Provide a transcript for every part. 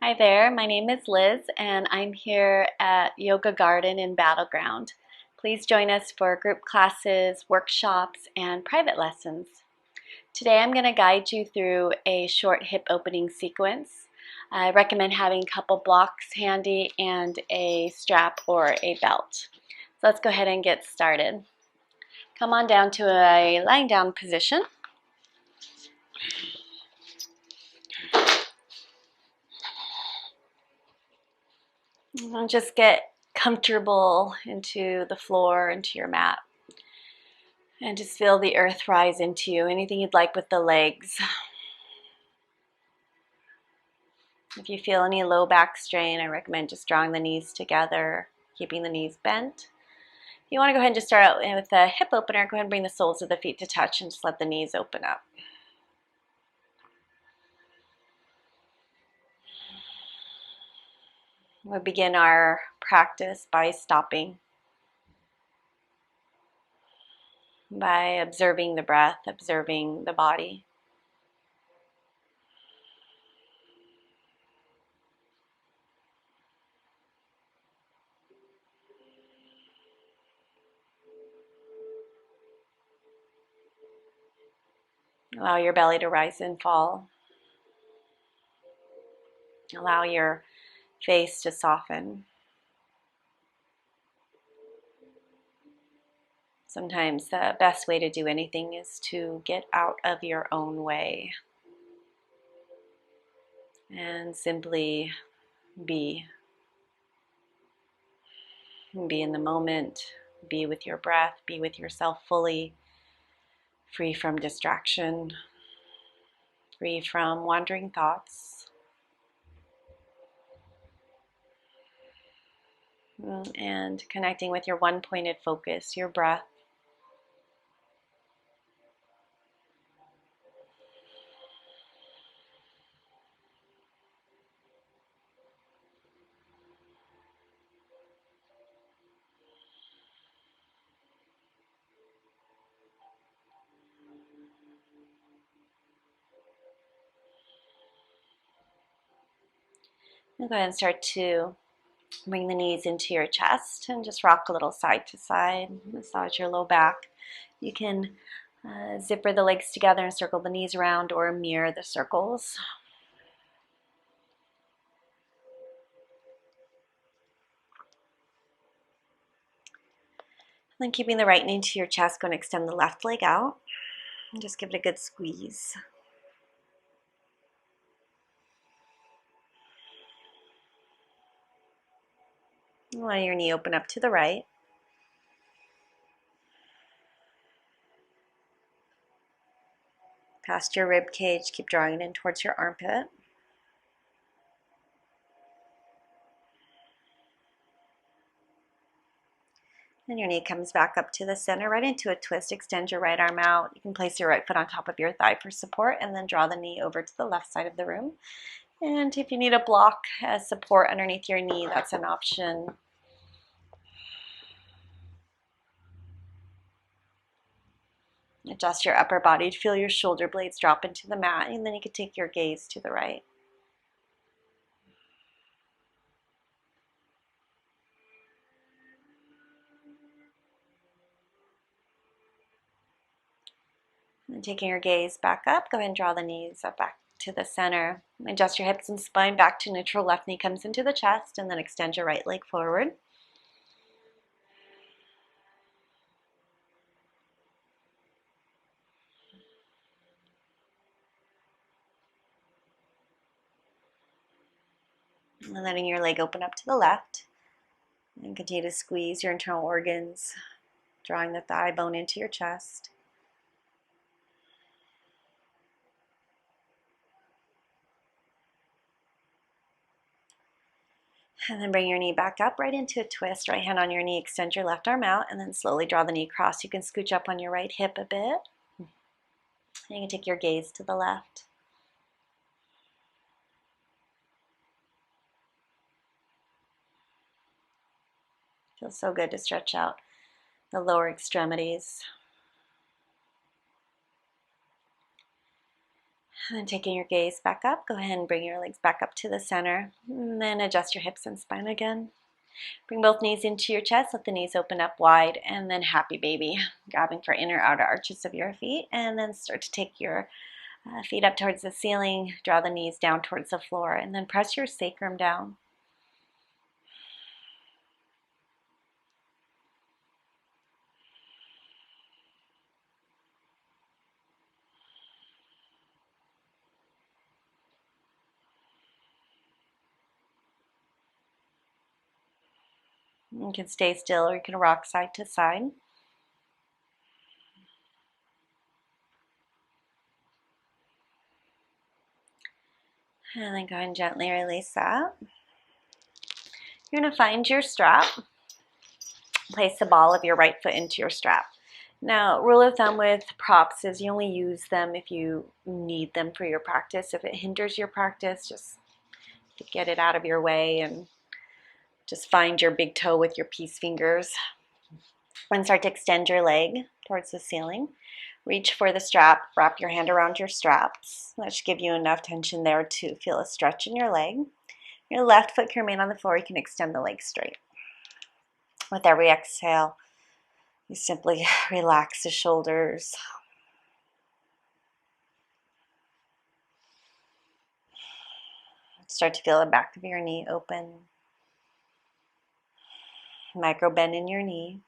Hi there, my name is Liz and I'm here at Yoga Garden in Battleground. Please join us for group classes, workshops, and private lessons. Today I'm going to guide you through a short hip opening sequence. I recommend having a couple blocks handy and a strap or a belt. So let's go ahead and get started. Come on down to a lying down position. And just get comfortable into the floor, into your mat. And just feel the earth rise into you. Anything you'd like with the legs. If you feel any low back strain, I recommend just drawing the knees together, keeping the knees bent. If you want to go ahead and just start out with a hip opener, go ahead and bring the soles of the feet to touch and just let the knees open up. We'll begin our practice by stopping, by observing the breath, observing the body. Allow your belly to rise and fall. Allow your face to soften. Sometimes the best way to do anything is to get out of your own way and simply be. Be in the moment, be with your breath, be with yourself fully, free from distraction, free from wandering thoughts. And connecting with your one-pointed focus, your breath. And go ahead and start to bring the knees into your chest and just rock a little side to side, massage your low back. You can zipper the legs together and circle the knees around or mirror the circles. And then keeping the right knee to your chest, go and extend the left leg out and just give it a good squeeze. Let your knee open up to the right. Past your rib cage, keep drawing it in towards your armpit. Then your knee comes back up to the center, right into a twist. Extend your right arm out. You can place your right foot on top of your thigh for support and then draw the knee over to the left side of the room. And if you need a block as support underneath your knee, that's an option. Adjust your upper body to feel your shoulder blades drop into the mat, and then you can take your gaze to the right. And taking your gaze back up, go ahead and draw the knees up back to the center. Adjust your hips and spine back to neutral. Left knee comes into the chest, and then extend your right leg forward. And letting your leg open up to the left. And continue to squeeze your internal organs, drawing the thigh bone into your chest. And then bring your knee back up right into a twist. Right hand on your knee, extend your left arm out, and then slowly draw the knee across. You can scooch up on your right hip a bit. And you can take your gaze to the left. Feels so good to stretch out the lower extremities. And then taking your gaze back up, go ahead and bring your legs back up to the center. And then adjust your hips and spine again. Bring both knees into your chest, let the knees open up wide, and then happy baby. Grabbing for inner outer arches of your feet, and then start to take your feet up towards the ceiling, draw the knees down towards the floor, and then press your sacrum down. You can stay still or you can rock side to side. And then go ahead and gently release that. You're going to find your strap. Place the ball of your right foot into your strap. Now, rule of thumb with props is you only use them if you need them for your practice. If it hinders your practice, just to get it out of your way and just find your big toe with your peace fingers. And start to extend your leg towards the ceiling. Reach for the strap, wrap your hand around your straps. That should give you enough tension there to feel a stretch in your leg. Your left foot can remain on the floor, you can extend the leg straight. With every exhale, you simply relax the shoulders. Start to feel the back of your knee open. Micro bend in your knee.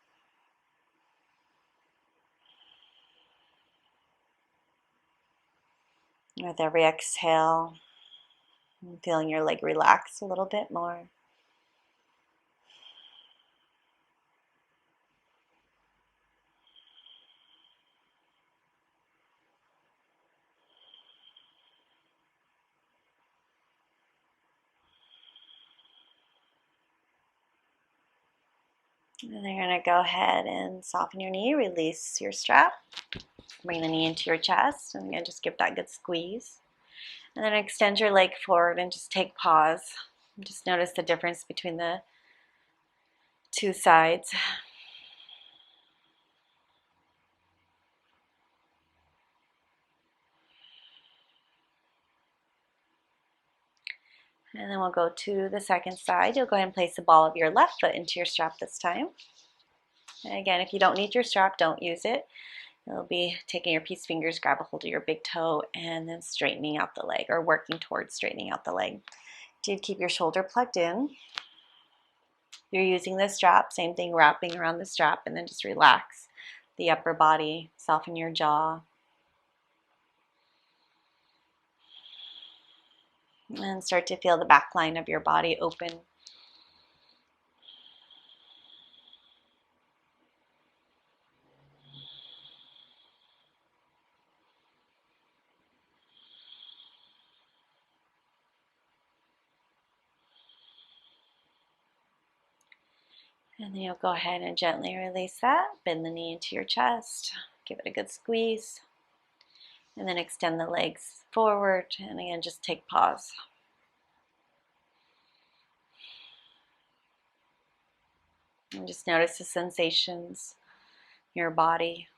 With every exhale, feeling your leg relax a little bit more. And then you're going to go ahead and soften your knee, release your strap. Bring the knee into your chest and again, just give that good squeeze. And then extend your leg forward and just take pause. And just notice the difference between the two sides. And then we'll go to the second side. You'll go ahead and place the ball of your left foot into your strap this time. And again, if you don't need your strap, don't use it. You'll be taking your peace fingers, grab a hold of your big toe, and then straightening out the leg or working towards straightening out the leg. Do keep your shoulder plugged in. You're using the strap, same thing, wrapping around the strap, and then just relax the upper body, soften your jaw. And start to feel the back line of your body open. And then you'll go ahead and gently release that. Bend the knee into your chest. Give it a good squeeze. And then extend the legs forward. And again, just take pause. And just notice the sensations in your body.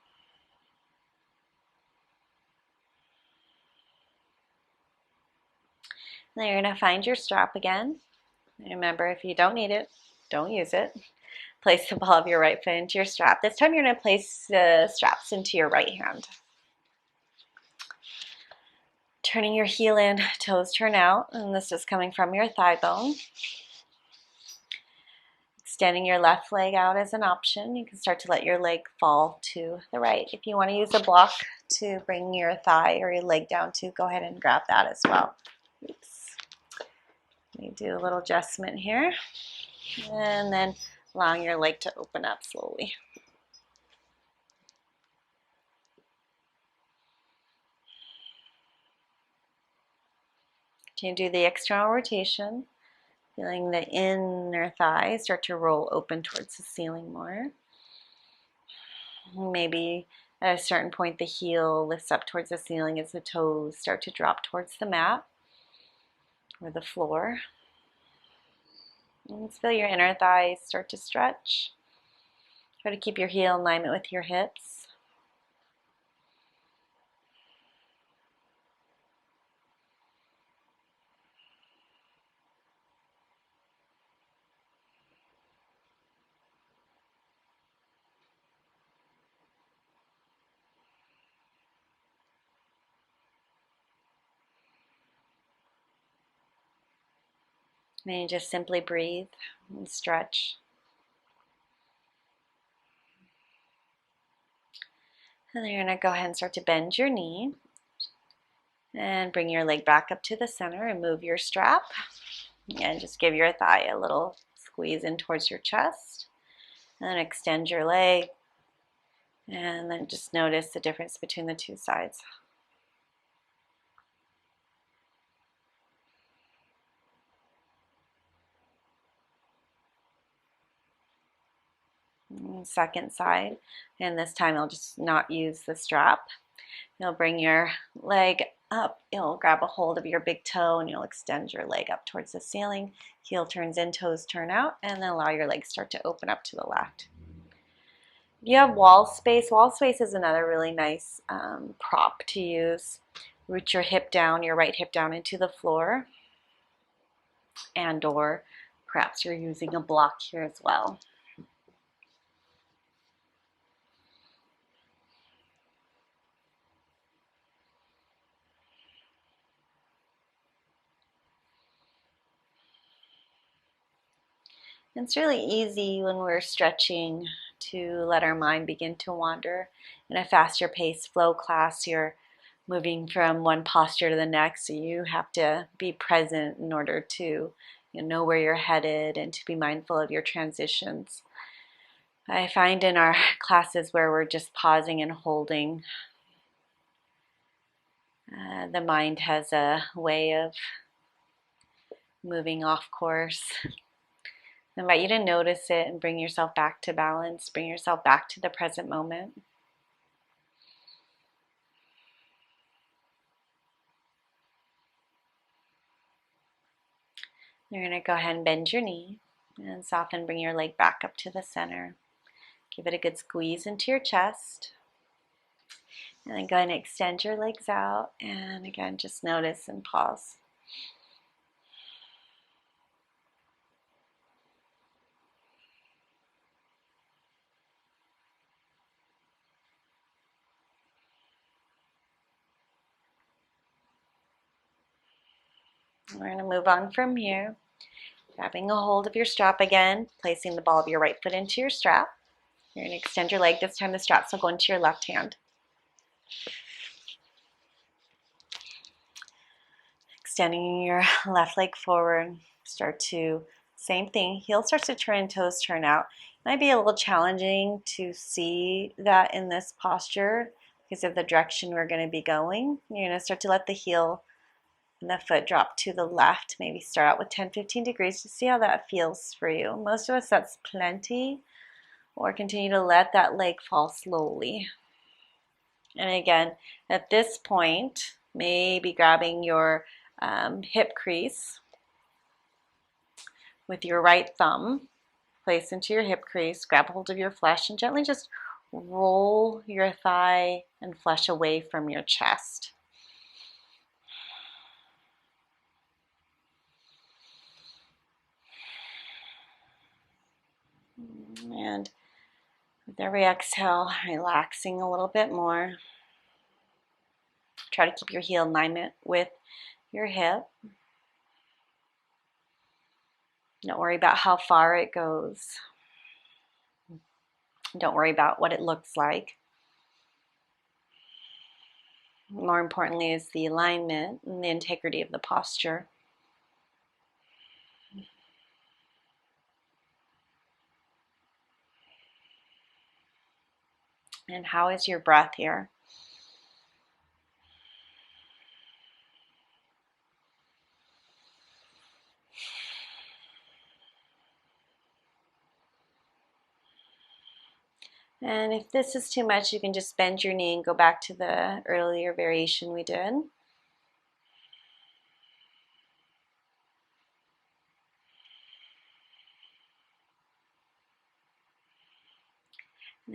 Then you're going to find your strap again. Remember, if you don't need it, don't use it. Place the ball of your right foot into your strap. This time you're going to place the straps into your right hand. Turning your heel in, toes turn out, and this is coming from your thigh bone. Extending your left leg out as an option. You can start to let your leg fall to the right. If you want to use a block to bring your thigh or your leg down to, go ahead and grab that as well. Oops. Let me do a little adjustment here. And then allowing your leg to open up slowly. Continue to do the external rotation, feeling the inner thigh start to roll open towards the ceiling more. Maybe at a certain point the heel lifts up towards the ceiling as the toes start to drop towards the mat or the floor. And let's feel your inner thighs start to stretch. Try to keep your heel in alignment with your hips. And then just simply breathe and stretch. And then you're going to go ahead and start to bend your knee. And bring your leg back up to the center and move your strap. And just give your thigh a little squeeze in towards your chest. And then extend your leg. And then just notice the difference between the two sides. And second side. And this time I'll just not use the strap. You'll bring your leg up. You'll grab a hold of your big toe and you'll extend your leg up towards the ceiling. Heel turns in, toes turn out, and then allow your legs start to open up to the left. You have wall space. Wall space is another really nice prop to use. Root your hip down, your right hip down into the floor, and or perhaps you're using a block here as well. It's really easy when we're stretching to let our mind begin to wander. In a faster paced flow class, you're moving from one posture to the next, so you have to be present in order to know where you're headed and to be mindful of your transitions. I find in our classes where we're just pausing and holding, the mind has a way of moving off course. I invite you to notice it and bring yourself back to balance, bring yourself back to the present moment. You're going to go ahead and bend your knee and soften, bring your leg back up to the center. Give it a good squeeze into your chest. And then go ahead and extend your legs out. And again, just notice and pause. We're going to move on from here. Grabbing a hold of your strap again, placing the ball of your right foot into your strap. You're going to extend your leg. This time the straps will go into your left hand. Extending your left leg forward. Start to, same thing, heel starts to turn, toes turn out. It might be a little challenging to see that in this posture because of the direction we're going to be going. You're going to start to let the heel and the foot drop to the left. Maybe start out with 10-15 degrees to see how that feels for you. Most of us, that's plenty. Or continue to let that leg fall slowly. And again, at this point, maybe grabbing your hip crease with your right thumb, place into your hip crease, grab hold of your flesh, and gently just roll your thigh and flesh away from your chest. And with every exhale, relaxing a little bit more. Try to keep your heel in alignment with your hip. Don't worry about how far it goes. Don't worry about what it looks like. More importantly is the alignment and the integrity of the posture. And how is your breath here? And if this is too much, you can just bend your knee and go back to the earlier variation we did. And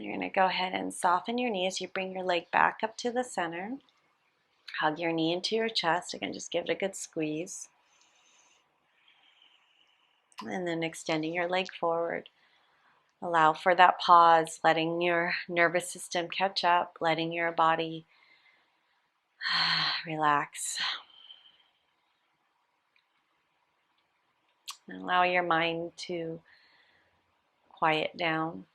you're going to go ahead and soften your knee as you bring your leg back up to the center. Hug your knee into your chest. Again, just give it a good squeeze. And then extending your leg forward. Allow for that pause, letting your nervous system catch up, letting your body relax. And allow your mind to quiet down.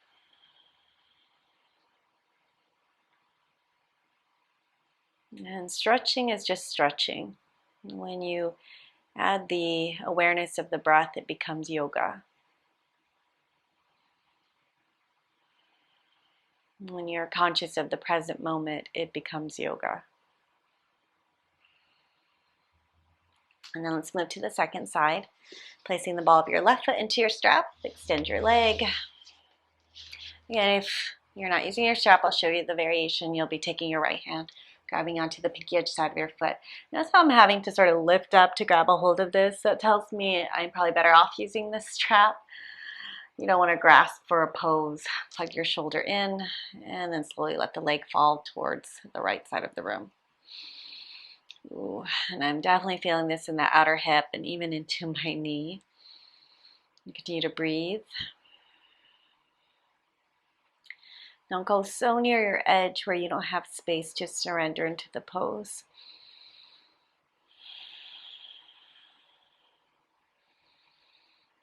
And stretching is just stretching. When you add the awareness of the breath, it becomes yoga. When you're conscious of the present moment, it becomes yoga. And then let's move to the second side. Placing the ball of your left foot into your strap, extend your leg. Again, if you're not using your strap, I'll show you the variation. You'll be taking your right hand, grabbing onto the pinky edge side of your foot. Notice how I'm having to sort of lift up to grab a hold of this. That tells me I'm probably better off using this strap. You don't want to grasp for a pose. Plug your shoulder in and then slowly let the leg fall towards the right side of the room. Ooh, and I'm definitely feeling this in the outer hip and even into my knee. Continue to breathe. Don't go so near your edge where you don't have space to surrender into the pose.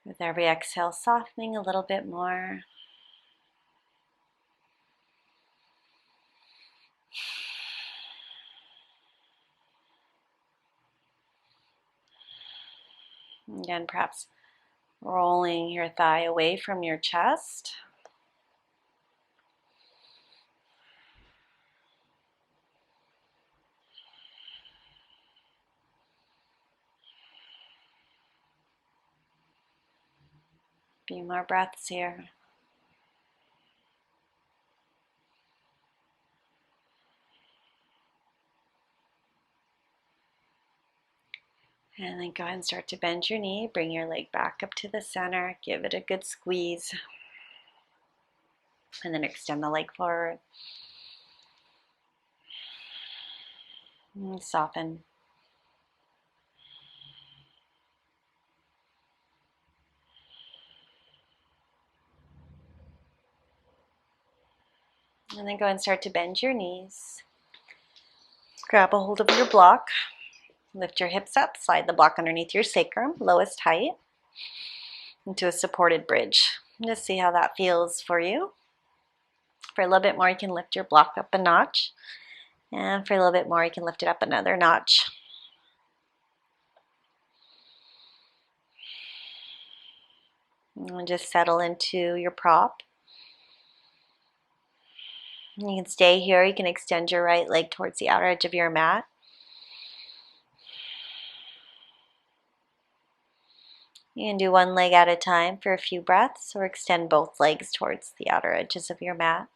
With every exhale, softening a little bit more. Again, perhaps rolling your thigh away from your chest. A few more breaths here. And then go ahead and start to bend your knee. Bring your leg back up to the center. Give it a good squeeze. And then extend the leg forward. And soften. And then go ahead and start to bend your knees. Grab a hold of your block. Lift your hips up. Slide the block underneath your sacrum, lowest height, into a supported bridge. Just see how that feels for you. For a little bit more, you can lift your block up a notch. And for a little bit more, you can lift it up another notch. And just settle into your prop. You can stay here. You can extend your right leg towards the outer edge of your mat. You can do one leg at a time for a few breaths, or extend both legs towards the outer edges of your mat.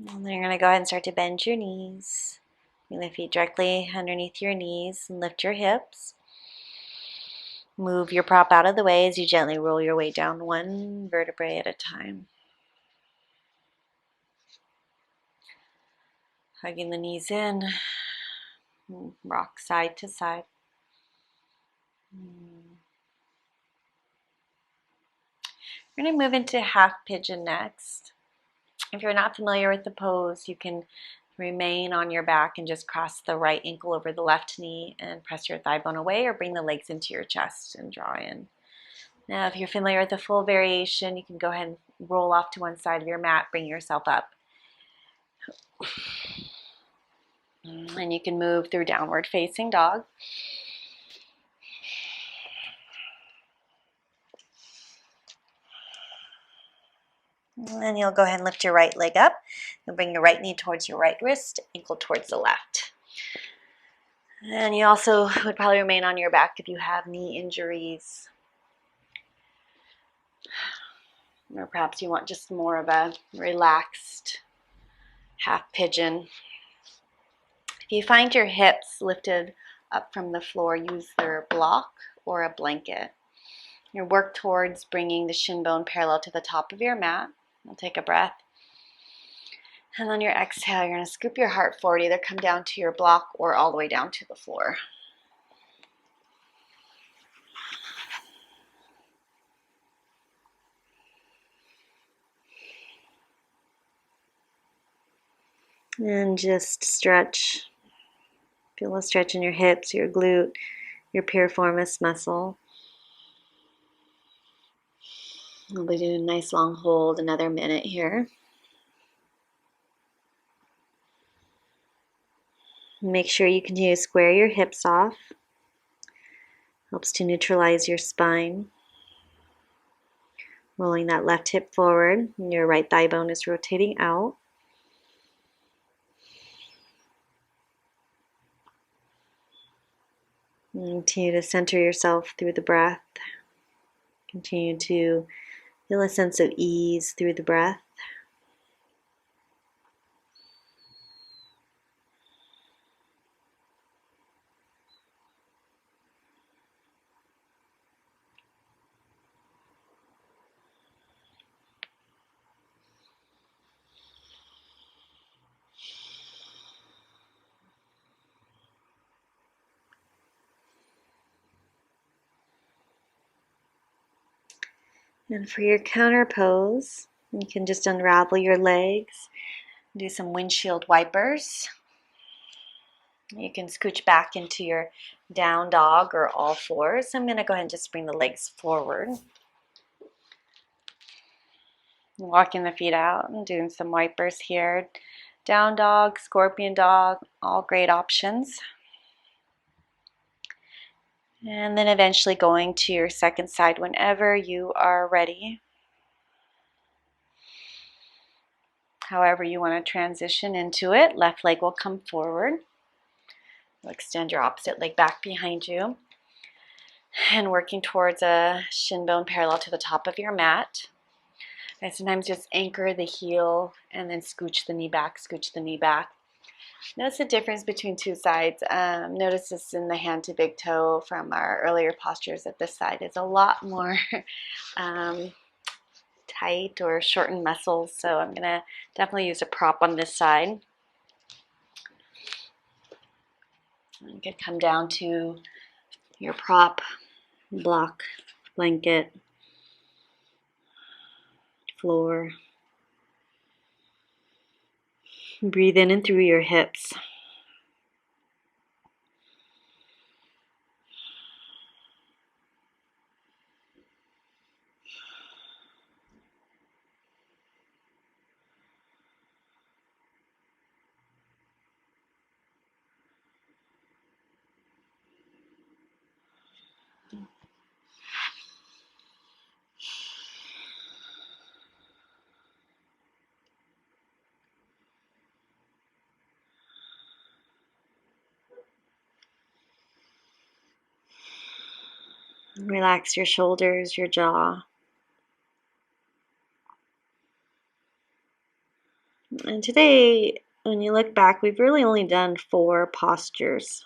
And then you're going to go ahead and start to bend your knees. Bring the feet directly underneath your knees and lift your hips. Move your prop out of the way as you gently roll your way down one vertebrae at a time. Hugging the knees in. Rock side to side. We're going to move into half pigeon next. If you're not familiar with the pose, you can remain on your back and just cross the right ankle over the left knee and press your thigh bone away, or bring the legs into your chest and draw in. Now, if you're familiar with the full variation, you can go ahead and roll off to one side of your mat, bring yourself up. And you can move through downward facing dog. And then you'll go ahead and lift your right leg up. You'll bring your right knee towards your right wrist, ankle towards the left. And you also would probably remain on your back if you have knee injuries. Or perhaps you want just more of a relaxed half pigeon. If you find your hips lifted up from the floor, use their block or a blanket. You work towards bringing the shin bone parallel to the top of your mat. You'll take a breath. And on your exhale, you're going to scoop your heart forward, either come down to your block or all the way down to the floor. And just stretch. Feel a stretch in your hips, your glute, your piriformis muscle. We'll be doing a nice long hold, another minute here. Make sure you continue to square your hips off. Helps to neutralize your spine. Rolling that left hip forward, and your right thigh bone is rotating out. And continue to center yourself through the breath. Continue to feel a sense of ease through the breath. And for your counter pose, you can just unravel your legs, do some windshield wipers. You can scooch back into your down dog or all fours. I'm going to go ahead and just bring the legs forward. Walking the feet out and doing some wipers here. Down dog, scorpion dog, all great options. And then eventually going to your second side whenever you are ready. However you want to transition into it. Left leg will come forward. You'll extend your opposite leg back behind you. And working towards a shin bone parallel to the top of your mat. And sometimes just anchor the heel and then scooch the knee back, scooch the knee back. Notice the difference between two sides. Notice this in the hand to big toe from our earlier postures, that this side is a lot more tight or shortened muscles. So I'm going to definitely use a prop on this side. You could come down to your prop, block, blanket, floor. Breathe in and through your hips. Relax your shoulders, your jaw. And today, when you look back, we've really only done 4 postures.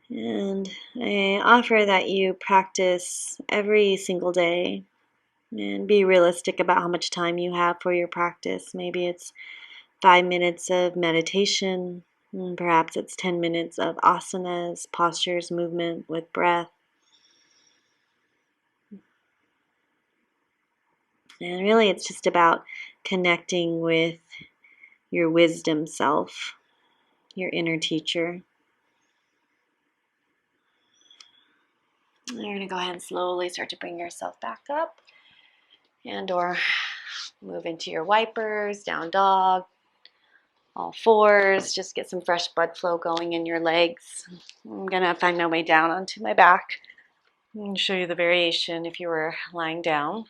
And I offer that you practice every single day and be realistic about how much time you have for your practice. Maybe it's 5 minutes of meditation, and perhaps it's 10 minutes of asanas, postures, movement with breath. And really, it's just about connecting with your wisdom self, your inner teacher. You're going to go ahead and slowly start to bring yourself back up and or move into your wipers, down dog, all fours. Just get some fresh blood flow going in your legs. I'm going to find my way down onto my back and show you the variation if you were lying down.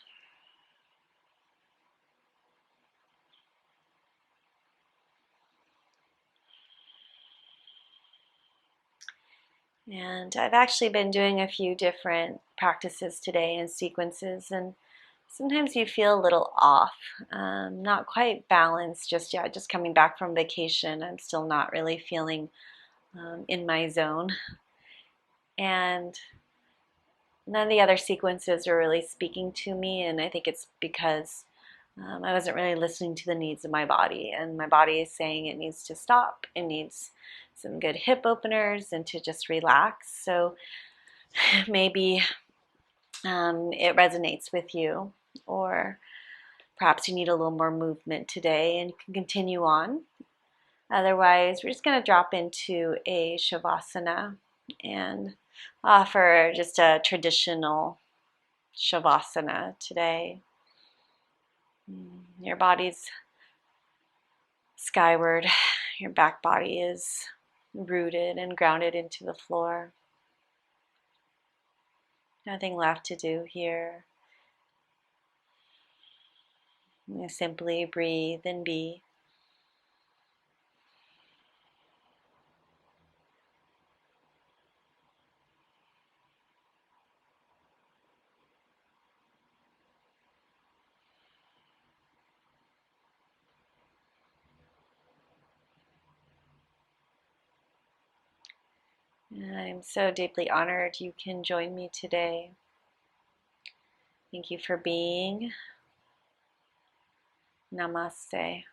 And I've actually been doing a few different practices today and sequences, and sometimes you feel a little off, not quite balanced just yet. Just coming back from vacation, I'm still not really feeling in my zone. And None of the other sequences are really speaking to me, and I think it's because I wasn't really listening to the needs of my body, and my body is saying it needs to stop. It needs some good hip openers and to just relax. So maybe it resonates with you, or perhaps you need a little more movement today and you can continue on. Otherwise, we're just going to drop into a Shavasana and offer just a traditional Shavasana today. Your body's skyward, your back body is rooted and grounded into the floor. Nothing left to do here. You simply breathe and be. And I'm so deeply honored you can join me today. Thank you for being. Namaste.